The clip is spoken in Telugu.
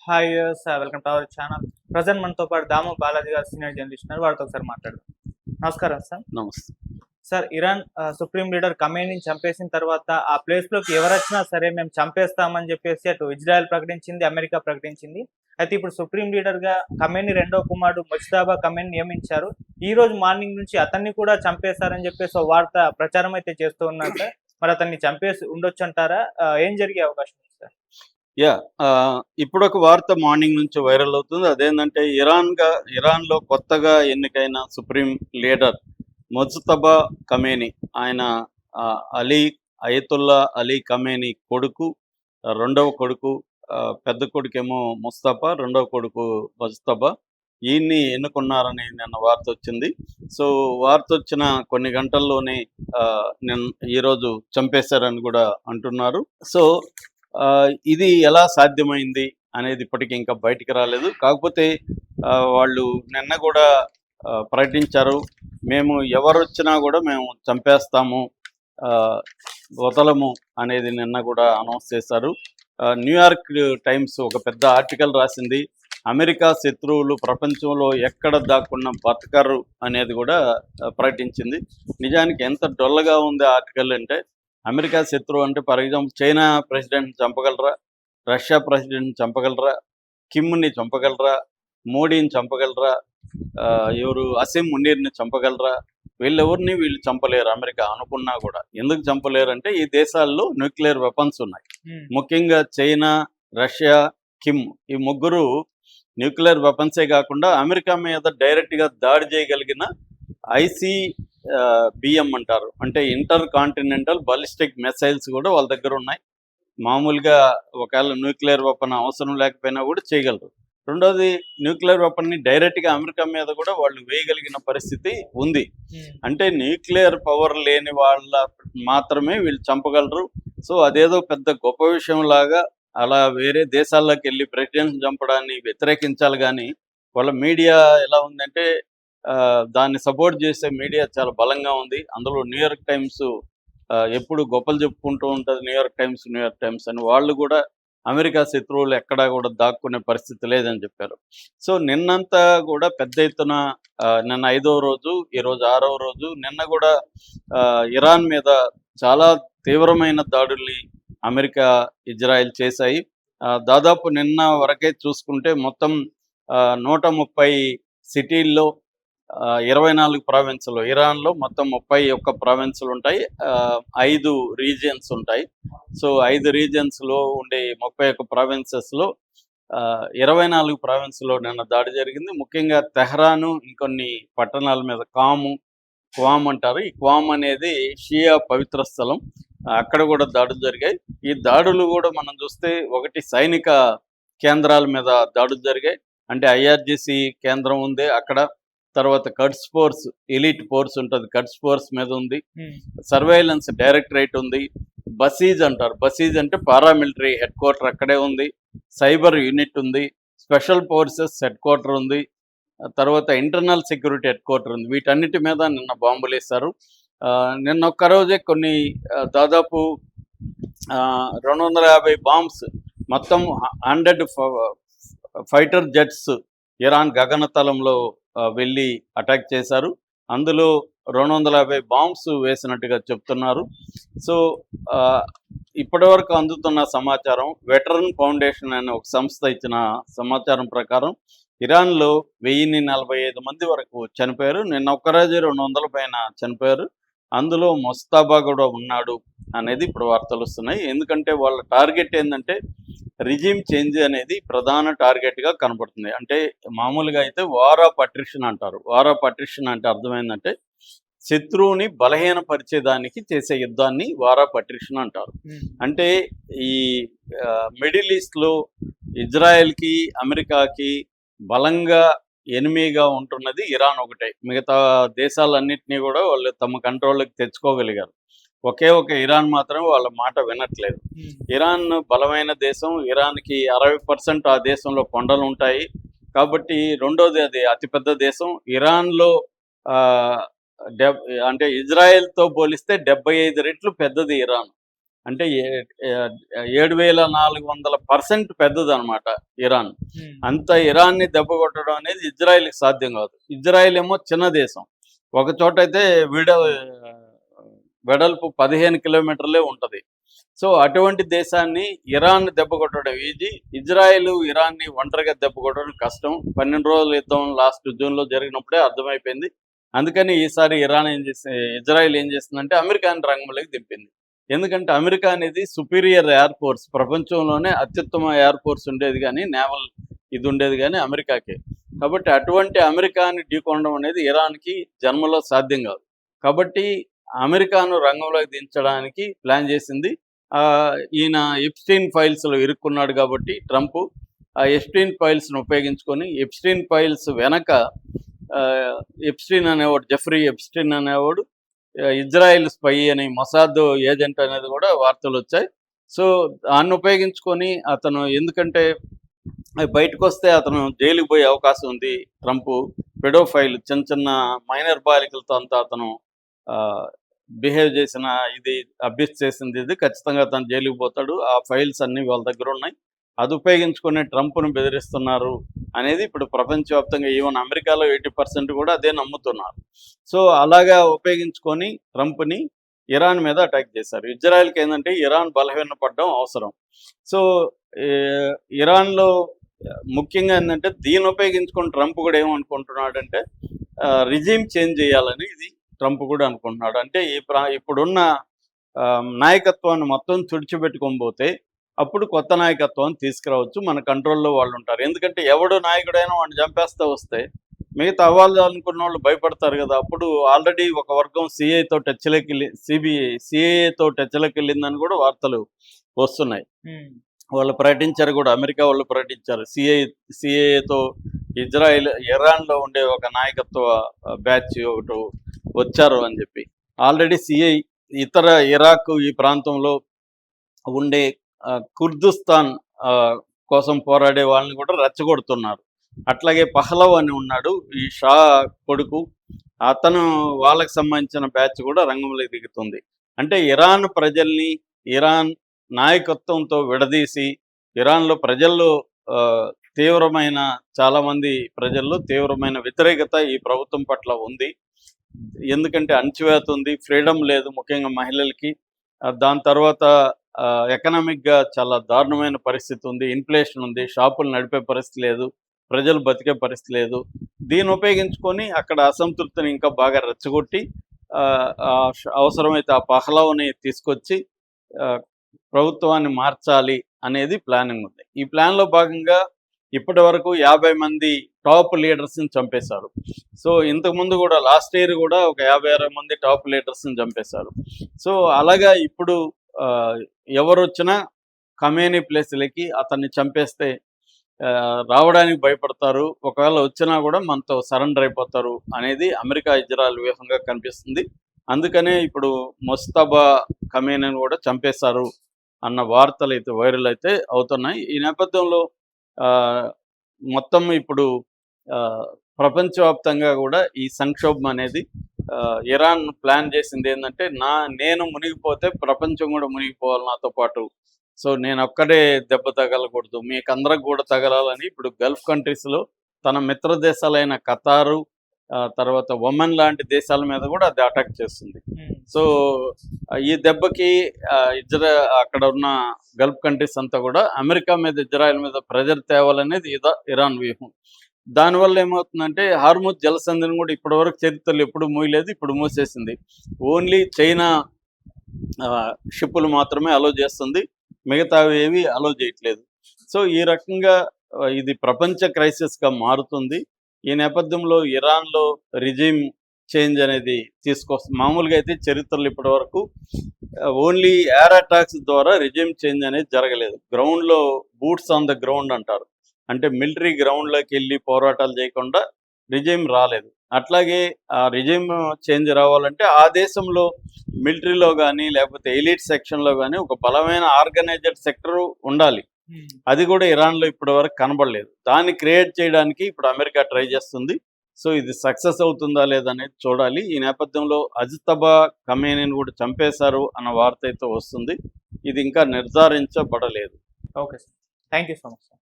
Hi welcome to our channel. Present మనతో పాటు దాము బాలాజీ గారు సీనియర్ జర్నలిస్ట్ ఉన్నారు. వారితో ఒకసారి మాట్లాడదాం. నమస్కారం సార్. నమస్తే. సార్, ఇరాన్ సుప్రీం లీడర్ ఖమేనీని చంపేసిన తర్వాత ఆ ప్లేస్‌లోకి ఎవరొచ్చినా సరే మేము చంపేస్తామని చెప్పేసి అటు ఇజ్రాయెల్ ప్రకటించింది, అమెరికా ప్రకటించింది. అయితే ఇప్పుడు సుప్రీం లీడర్‌గా ఖమేనీ రెండో కుమారుడు ముజ్తబా ఖమేనీ నియమించారు. ఈ రోజు మార్నింగ్ నుంచి అతన్ని కూడా చంపేశారని చెప్పేసి ఓ వార్త ప్రచారం అయితే చేస్తూ ఉన్నారు సార్. మరి అతన్ని చంపేసి ఉండొచ్చంటారా? ఏం జరిగే అవకాశం ఉంది సార్? ఇప్పుడొక వార్త మార్నింగ్ నుంచి వైరల్ అవుతుంది. అదేంటంటే ఇరాన్‌లో కొత్తగా ఎన్నికైన సుప్రీం లీడర్ ముజ్తబా ఖమేనీ, ఆయన అయతుల్లా అలీ ఖమేనీ కొడుకు, రెండవ కొడుకు, పెద్ద కొడుకేమో ముస్తఫా, రెండవ కొడుకు ముజ్తబా. ఈయన్ని ఎన్నుకున్నారని నిన్న వార్త వచ్చింది. సో వార్త వచ్చిన కొన్ని గంటల్లోనే ఈరోజు చంపేశారని కూడా అంటున్నారు. సో ఇది ఎలా సాధ్యమైంది అనేది ఇప్పటికీ ఇంకా బయటికి రాలేదు. కాకపోతే వాళ్ళు నిన్న కూడా ప్రకటించారు, మేము ఎవరు వచ్చినా కూడా మేము చంపేస్తాము, వదలము అనేది నిన్న కూడా అనౌన్స్ చేశారు. న్యూయార్క్ టైమ్స్ ఒక పెద్ద ఆర్టికల్ రాసింది, అమెరికా శత్రువులు ప్రపంచంలో ఎక్కడ దాక్కున్న బతకరు అనేది కూడా ప్రకటించింది. నిజానికి ఎంత డొల్లగా ఉంది ఆర్టికల్ అంటే, అమెరికా శత్రువు అంటే ఫర్ ఎగ్జాంపుల్ చైనా ప్రెసిడెంట్ చంపగలరా, రష్యా ప్రెసిడెంట్ చంపగలరా, కిమ్ని చంపగలరా, మోడీని చంపగలరా, ఎవరు అసీం మునీర్ని చంపగలరా? వీళ్ళు చంపలేరు అమెరికా అనుకున్నా కూడా. ఎందుకు చంపలేరు అంటే ఈ దేశాల్లో న్యూక్లియర్ వెపన్స్ ఉన్నాయి. ముఖ్యంగా చైనా, రష్యా, కిమ్, ఈ ముగ్గురు న్యూక్లియర్ వెపన్సే కాకుండా అమెరికా మీద డైరెక్ట్గా దాడి చేయగలిగిన ICBM అంటారు, అంటే ఇంటర్ కాంటినెంటల్ బాలిస్టిక్ మిసైల్స్ కూడా వాళ్ళ దగ్గర ఉన్నాయి. మామూలుగా ఒకవేళ న్యూక్లియర్ వెపన్ అవసరం లేకపోయినా కూడా చేయగలరు. రెండోది, న్యూక్లియర్ వెపన్ని డైరెక్ట్గా అమెరికా మీద కూడా వాళ్ళు వేయగలిగిన పరిస్థితి ఉంది. అంటే న్యూక్లియర్ పవర్ లేని వాళ్ళ మాత్రమే వీళ్ళు చంపగలరు. సో అదేదో పెద్ద గొప్ప విషయం లాగా అలా వేరే దేశాల్లోకి వెళ్ళి ప్రెసిడెంట్ చంపడాన్ని వ్యతిరేకించాలి. కానీ వాళ్ళ మీడియా ఎలా ఉందంటే దాన్ని సపోర్ట్ చేసే మీడియా చాలా బలంగా ఉంది. అందులో న్యూయార్క్ టైమ్స్ ఎప్పుడు గొప్పలు చెప్పుకుంటూ ఉంటుంది. న్యూయార్క్ టైమ్స్ అని వాళ్ళు కూడా అమెరికా శత్రువులు ఎక్కడా కూడా దాక్కునే పరిస్థితి లేదని చెప్పారు. సో నిన్నంతా కూడా పెద్ద ఎత్తున, నిన్న 5వ రోజు, ఈరోజు 6వ రోజు, నిన్న కూడా ఇరాన్ మీద చాలా తీవ్రమైన దాడుల్ని అమెరికా, ఇజ్రాయెల్ చేశాయి. దాదాపు నిన్న వరకే చూసుకుంటే మొత్తం 130 సిటీల్లో 24 ప్రావిన్సులు, ఇరాన్లో మొత్తం 31 ప్రావిన్సులు ఉంటాయి, 5 రీజియన్స్ ఉంటాయి. సో 5 రీజియన్స్లో ఉండే 31 ప్రావిన్సెస్లో 24 ప్రావిన్స్లో నిన్న దాడి జరిగింది. ముఖ్యంగా తెహ్రాను, ఇంకొన్ని పట్టణాల మీద క్వామ్ అంటారు. ఈ క్వామ్ అనేది షియా పవిత్ర స్థలం, అక్కడ కూడా దాడులు జరిగాయి. ఈ దాడులు కూడా మనం చూస్తే, ఒకటి సైనిక కేంద్రాల మీద దాడులు జరిగాయి. అంటే IRGC కేంద్రం ఉంది అక్కడ, తర్వాత కడ్స్ ఫోర్స్, ఎలీట్ ఫోర్స్ ఉంటుంది, కడ్స్ ఫోర్స్ మీద ఉంది, సర్వేలెన్స్ డైరెక్టరేట్ ఉంది, బసీజ్ అంటారు, బసీజ్ అంటే పారామిలిటరీ హెడ్ క్వార్టర్ అక్కడే ఉంది, సైబర్ యూనిట్ ఉంది, స్పెషల్ ఫోర్సెస్ హెడ్ క్వార్టర్ ఉంది, తర్వాత ఇంటర్నల్ సెక్యూరిటీ హెడ్ క్వార్టర్ ఉంది. వీటన్నిటి మీద నిన్న బాంబులు వేశారు. నిన్న ఒక్కరోజే దాదాపు 250 బాంబ్స్, మొత్తం 100 ఫైటర్ జెట్స్ ఇరాన్ గగనతలంలో వెళ్ళి అటాక్ చేశారు. అందులో 250 బాంబ్స్ వేసినట్టుగా చెప్తున్నారు. సో ఇప్పటివరకు అందుతున్న సమాచారం, వెటరన్ ఫౌండేషన్ అనే ఒక సంస్థ ఇచ్చిన సమాచారం ప్రకారం ఇరాన్లో 1045 మంది వరకు చనిపోయారు. నిన్న ఒక్కరోజు 200 పైన చనిపోయారు. అందులో ముస్తబా కూడా ఉన్నాడు అనేది ఇప్పుడు వార్తలు వస్తున్నాయి. ఎందుకంటే వాళ్ళ టార్గెట్ ఏంటంటే రిజిమ్ చేంజ్ అనేది ప్రధాన టార్గెట్గా కనబడుతుంది. అంటే మామూలుగా అయితే వార్ ఆఫ్ అట్రిషన్ అంటారు. వార్ ఆఫ్ అట్రిషన్ అంటే అర్థమైందంటే శత్రువుని బలహీనపరిచేదానికి చేసే యుద్ధాన్ని వార్ ఆఫ్ అట్రిషన్ అంటారు. అంటే ఈ మిడిల్ ఈస్ట్లో ఇజ్రాయెల్కి, అమెరికాకి బలంగా ఎనిమీగా ఉంటున్నది ఇరాన్ ఒకటే. మిగతా దేశాలన్నింటినీ కూడా వాళ్ళు తమ కంట్రోల్కి తెచ్చుకోగలిగారు. ఒకే ఒక ఇరాన్ మాత్రం వాళ్ళ మాట వినట్లేదు. ఇరాన్ బలమైన దేశం, ఇరాన్కి 60% ఆ దేశంలో కొండలు ఉంటాయి కాబట్టి. రెండోది, అది అతిపెద్ద దేశం. ఇరాన్లో అంటే ఇజ్రాయెల్తో పోలిస్తే 75 రెట్లు పెద్దది ఇరాన్. అంటే 7400% పెద్దదన్నమాట ఇరాన్. అంత ఇరాన్ని దెబ్బ కొట్టడం అనేది ఇజ్రాయెల్కి సాధ్యం కాదు. ఇజ్రాయెల్ ఏమో చిన్న దేశం, ఒక చోట అయితే వెడల్పు 15 కిలోమీటర్లే ఉంటుంది. సో అటువంటి దేశాన్ని ఇరాన్ దెబ్బ కొట్టడం ఈజీ, ఇజ్రాయెల్ ఇరాన్ని ఒంటరిగా దెబ్బ కొట్టడం కష్టం. 12 రోజుల యుద్ధం లాస్ట్ జూన్లో జరిగినప్పుడే అర్థమైపోయింది. అందుకని ఈసారి ఇజ్రాయెల్ ఏం చేస్తుందంటే అమెరికాని రంగంలోకి దింపింది. ఎందుకంటే అమెరికా అనేది సుపీరియర్ ఎయిర్ ఫోర్స్, ప్రపంచంలోనే అత్యుత్తమ ఎయిర్ ఫోర్స్ ఉండేది కానీ నేవల్ ఇది ఉండేది కానీ అమెరికాకే. కాబట్టి అటువంటి అమెరికాని ఢీకొనడం అనేది ఇరాన్కి జన్మలో సాధ్యం కాదు. కాబట్టి అమెరికాను రంగంలోకి దించడానికి ప్లాన్ చేసింది. ఈయన ఎప్స్టీన్ ఫైల్స్లో ఇరుక్కున్నాడు కాబట్టి ట్రంప్ ఆ ఎప్స్టీన్ ఫైల్స్ను ఉపయోగించుకొని, ఎప్స్టీన్ ఫైల్స్ వెనక ఎప్స్టీన్ అనేవాడు, జెఫ్రీ ఎప్స్టీన్ అనేవాడు ఇజ్రాయెల్ స్పై అని, మొసాద్ ఏజెంట్ అనేది కూడా వార్తలు వచ్చాయి. సో దాన్ని ఉపయోగించుకొని అతను, ఎందుకంటే బయటకు వస్తే అతను జైలుకి పోయే అవకాశం ఉంది. ట్రంప్ పెడోఫైల్, చిన్న చిన్న మైనర్ బాలికలతో అంతా అతను బిహేవ్ చేసిన, ఇది అబ్యూస్ చేసింది, ఇది ఖచ్చితంగా అతను జైలుకి పోతాడు. ఆ ఫైల్స్ అన్నీ వాళ్ళ దగ్గర ఉన్నాయి. అది ఉపయోగించుకొని ట్రంప్ను బెదిరిస్తున్నారు అనేది ఇప్పుడు ప్రపంచవ్యాప్తంగా, ఈవెన్ అమెరికాలో 80% కూడా అదే నమ్ముతున్నారు. సో అలాగా ఉపయోగించుకొని ట్రంప్ని ఇరాన్ మీద అటాక్ చేశారు. ఇజ్రాయెల్కి ఏంటంటే ఇరాన్ బలహీనపడడం అవసరం. సో ఇరాన్లో ముఖ్యంగా ఏంటంటే దీన్ని ఉపయోగించుకొని ట్రంప్ కూడా ఏమనుకుంటున్నాడంటే రిజీమ్ చేంజ్ చేయాలని ఇది ట్రంప్ కూడా అనుకుంటున్నాడు. అంటే ఇప్పుడున్న నాయకత్వాన్ని మొత్తం తుడిచిపెట్టుకొని పోతే అప్పుడు కొత్త నాయకత్వాన్ని తీసుకురావచ్చు, మన కంట్రోల్లో వాళ్ళు ఉంటారు. ఎందుకంటే ఎవడు నాయకుడైనా వాడిని చంపేస్తూ వస్తే మిగతా అవ్వాలి అనుకున్న వాళ్ళు భయపడతారు కదా. అప్పుడు ఆల్రెడీ ఒక వర్గం సిఐతో టచ్లోకి వెళ్ళిందని కూడా వార్తలు వస్తున్నాయి. వాళ్ళు ప్రకటించారు కూడా, అమెరికా వాళ్ళు ప్రకటించారు. సిఐతో ఇరాన్లో ఉండే ఒక నాయకత్వ బ్యాచ్ ఒకటి వచ్చారు అని చెప్పి. ఆల్రెడీ సిఐ ఇతర ఇరాక్ ఈ ప్రాంతంలో ఉండే కుర్దిస్తాన్ కోసం పోరాడే వాళ్ళని కూడా రెచ్చగొడుతున్నారు. అట్లాగే పహ్లవ్ అని ఉన్నాడు, ఈ షా కొడుకు, అతను వాళ్ళకి సంబంధించిన బ్యాచ్ కూడా రంగంలోకి దిగుతుంది. అంటే ఇరాన్ ప్రజల్ని ఇరాన్ నాయకత్వంతో విడదీసి, ఇరాన్లో ప్రజల్లో తీవ్రమైన, చాలామంది ప్రజల్లో తీవ్రమైన వ్యతిరేకత ఈ ప్రభుత్వం పట్ల ఉంది. ఎందుకంటే అణచివేత ఉంది, ఫ్రీడమ్ లేదు, ముఖ్యంగా మహిళలకి. దాని తర్వాత ఎకనామిక్గా చాలా దారుణమైన పరిస్థితి ఉంది, ఇన్ఫ్లేషన్ ఉంది, షాపులు నడిపే పరిస్థితి లేదు, ప్రజలు బతికే పరిస్థితి లేదు. దీన్ని ఉపయోగించుకొని అక్కడ అసంతృప్తిని ఇంకా బాగా రెచ్చగొట్టి అవసరమైతే ఆ పహ్లవ్ని తీసుకొచ్చి ప్రభుత్వాన్ని మార్చాలి అనేది ప్లానింగ్ ఉంది. ఈ ప్లాన్లో భాగంగా ఇప్పటి వరకు 50 మంది టాప్ లీడర్స్ని చంపేశారు. సో ఇంతకుముందు కూడా లాస్ట్ ఇయర్ కూడా ఒక 50-60 మంది టాప్ లీడర్స్ని చంపేశారు. సో అలాగా ఇప్పుడు ఎవరు వచ్చినా ఖమేనీ ప్లేస్లకి అతన్ని చంపేస్తే రావడానికి భయపడతారు, ఒకవేళ వచ్చినా కూడా మనతో సరెండర్ అయిపోతారు అనేది అమెరికా ఇజ్రాయెల్ వ్యూహంగా కనిపిస్తుంది. అందుకనే ఇప్పుడు ముస్తఫా ఖమేనీని కూడా చంపేశారు అన్న వార్తలు అయితే వైరల్ అయితే అవుతున్నాయి. ఈ నేపథ్యంలో మొత్తం ఇప్పుడు ప్రపంచవ్యాప్తంగా కూడా ఈ సంక్షోభం అనేది, ఇరాన్ ప్లాన్ చేసింది ఏంటంటే నేను మునిగిపోతే ప్రపంచం కూడా మునిగిపోవాలి నాతో పాటు. సో నేను ఒక్కడే దెబ్బ తగలకూడదు, మీకందరికి కూడా తగలాలని ఇప్పుడు గల్ఫ్ కంట్రీస్లో తన మిత్ర దేశాలైన ఖతారు, తర్వాత ఒమన్ లాంటి దేశాల మీద కూడా అది అటాక్ చేస్తుంది. సో ఈ దెబ్బకి అక్కడ ఉన్న గల్ఫ్ కంట్రీస్ అంతా కూడా అమెరికా మీద, ఇజ్రాయెల్ మీద ప్రెజర్ తేవాలనేది ఇరాన్ వ్యూహం. దానివల్ల ఏమవుతుందంటే హార్ముజ్ జలసంధిని కూడా ఇప్పటివరకు చరిత్రలో ఎప్పుడు మూయలేదు, ఇప్పుడు మూసేసింది. ఓన్లీ చైనా షిప్పులు మాత్రమే అలో చేస్తుంది, మిగతావి ఏవి అలో చేయట్లేదు. సో ఈ రకంగా ఇది ప్రపంచ క్రైసిస్గా మారుతుంది. ఈ నేపథ్యంలో ఇరాన్లో రిజిమ్ చేంజ్ అనేది తీసుకొస్తుంది. మామూలుగా అయితే చరిత్రలో ఇప్పటి వరకు ఓన్లీ ఎయిర్ అటాక్స్ ద్వారా రిజిమ్ చేంజ్ అనేది జరగలేదు. గ్రౌండ్లో బూట్స్ ఆన్ ద గ్రౌండ్ అంటారు, అంటే మిలిటరీ గ్రౌండ్లోకి వెళ్ళి పోరాటాలు చేయకుండా రిజిమ్ రాలేదు. అట్లాగే ఆ రిజిమ్ చేంజ్ రావాలంటే ఆ దేశంలో మిలిటరీలో కానీ లేకపోతే ఎలిట్ సెక్షన్లో కానీ ఒక బలమైన ఆర్గనైజ్డ్ సెక్టర్ ఉండాలి. అది కూడా ఇరాన్లో ఇప్పటి వరకు కనబడలేదు. దాన్ని క్రియేట్ చేయడానికి ఇప్పుడు అమెరికా ట్రై చేస్తుంది. సో ఇది సక్సెస్ అవుతుందా లేదా అనేది చూడాలి. ఈ నేపథ్యంలో అజితబా ఖమేనీని కూడా చంపేశారు అన్న వార్త అయితే వస్తుంది. ఇది ఇంకా నిర్ధారించబడలేదు. Okay sir. Thank you so much sir.